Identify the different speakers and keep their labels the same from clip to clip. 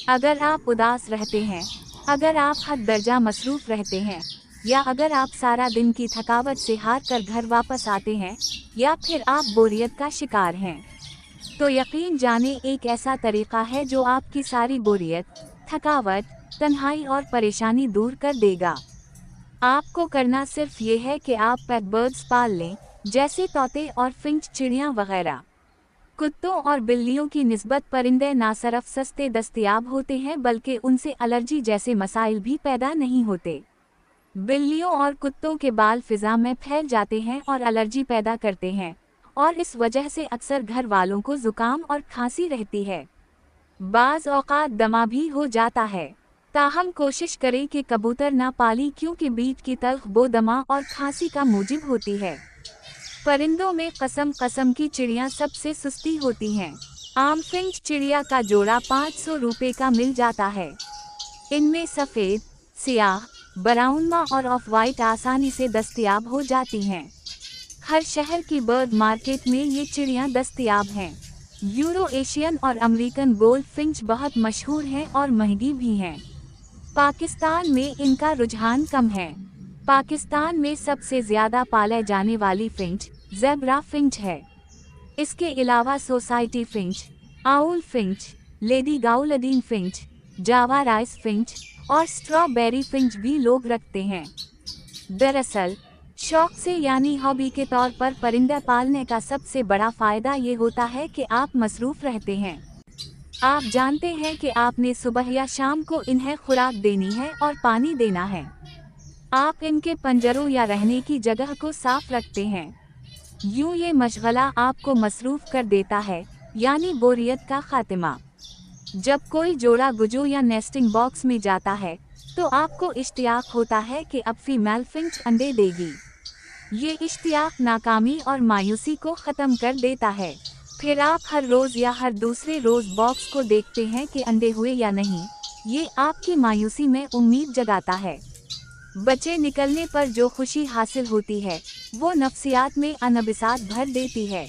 Speaker 1: अगर आप उदास रहते हैं, अगर आप हद दर्जा मसरूफ रहते हैं, या अगर आप सारा दिन की थकावट से हार कर घर वापस आते हैं, या फिर आप बोरियत का शिकार हैं, तो यकीन जाने एक ऐसा तरीका है जो आपकी सारी बोरियत, थकावट, तन्हाई और परेशानी दूर कर देगा। आपको करना सिर्फ ये है कि आप पेट बर्ड्स पाल लें, जैसे तोते और फिंच चिड़ियाँ वगैरह। कुत्तों और बिल्लियों की निस्बत परिंदे ना सिर्फ सस्ते दस्तयाब होते हैं बल्कि उनसे एलर्जी जैसे मसाइल भी पैदा नहीं होते। बिल्लियों और कुत्तों के बाल फिजा में फैल जाते हैं और एलर्जी पैदा करते हैं, और इस वजह से अक्सर घर वालों को जुकाम और खांसी रहती है। बाज़ औक़ात दमा भी हो जाता है। ताहम कोशिश करें कि कबूतर ना पाली क्योंकि बीट की तल्ख बो दमा और खांसी का मूजिब होती है। परिंदों में कस्म की चिड़ियाँ सबसे सस्ती होती हैं। आम फिंच चिड़िया का जोड़ा 500 रुपये का मिल जाता है। इनमें सफ़ेद, सियाह, ब्राउनमा और ऑफ वाइट आसानी से दस्तयाब हो जाती हैं। हर शहर की बर्ड मार्केट में ये चिड़ियाँ दस्तयाब हैं। यूरो एशियन और अमेरिकन गोल्ड फिंच बहुत मशहूर हैं और महंगी भी हैं। पाकिस्तान में इनका रुझान कम है। पाकिस्तान में सबसे ज़्यादा पाले जाने वाली फिंच ज़ेब्रा फिंच है। इसके अलावा society finch, owl finch, lady Gouldian finch, Java rice finch और स्ट्रॉबेरी फिंच भी लोग रखते हैं। दरअसल शौक से यानी हॉबी के तौर पर परिंदे पालने का सबसे बड़ा फ़ायदा ये होता है कि आप मसरूफ़ रहते हैं। आप जानते हैं कि आपने सुबह या शाम को इन्हें खुराक देनी है और पानी देना है। आप इनके पंजरों या रहने की जगह को साफ रखते हैं। यूँ ये मशगला आपको मसरूफ़ कर देता है, यानी बोरियत का खात्मा। जब कोई जोड़ा गुजो या नेस्टिंग बॉक्स में जाता है तो आपको इश्तियाक होता है कि अब फीमेल फिंच अंडे देगी। ये इश्तियाक नाकामी और मायूसी को ख़त्म कर देता है। फिर आप हर रोज़ या हर दूसरे रोज़ बॉक्स को देखते हैं कि अंडे हुए या नहीं। ये आपकी मायूसी में उम्मीद जगाता है। बच्चे निकलने पर जो खुशी हासिल होती है वो नफ्सियात में अनबिसात भर देती है।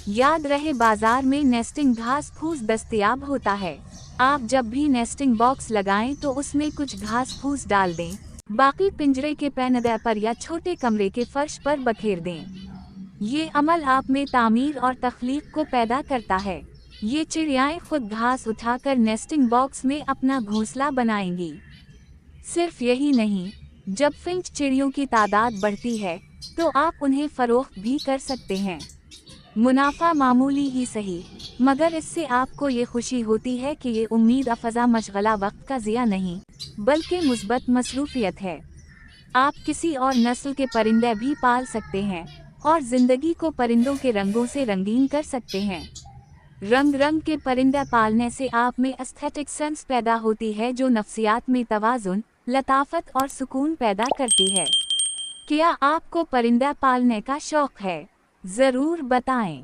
Speaker 1: याद रहे, बाजार में नेस्टिंग घास फूस दस्तयाब होता है। आप जब भी नेस्टिंग बॉक्स लगाएं तो उसमें कुछ घास फूस डाल दें, बाकी पिंजरे के पैनदे पर या छोटे कमरे के फर्श पर बखेर दें। ये अमल आप में तामीर और तख्लीक को पैदा करता है। ये चिड़ियाएं खुद घास उठाकर नेस्टिंग बॉक्स में अपना घोंसला बनाएंगी। सिर्फ यही नहीं, जब फिंच चिड़ियों की तादाद बढ़ती है तो आप उन्हें फ़रोख्त भी कर सकते हैं। मुनाफा मामूली ही सही, मगर इससे आपको ये खुशी होती है कि ये उम्मीद अफ़ज़ा मशगला वक्त का ज़िया नहीं बल्कि मुस्बत मसरूफियत है। आप किसी और नस्ल के परिंदे भी पाल सकते हैं और ज़िंदगी को परिंदों के रंगों से रंगीन कर सकते हैं। रंग रंग के परिंदे पालने से आप में एस्थेटिक सेंस पैदा होती है जो नफ्सियात में तवाज़ुन, लताफत और सुकून पैदा करती है। क्या आपको परिंदे पालने का शौक़ है? ज़रूर बताएं।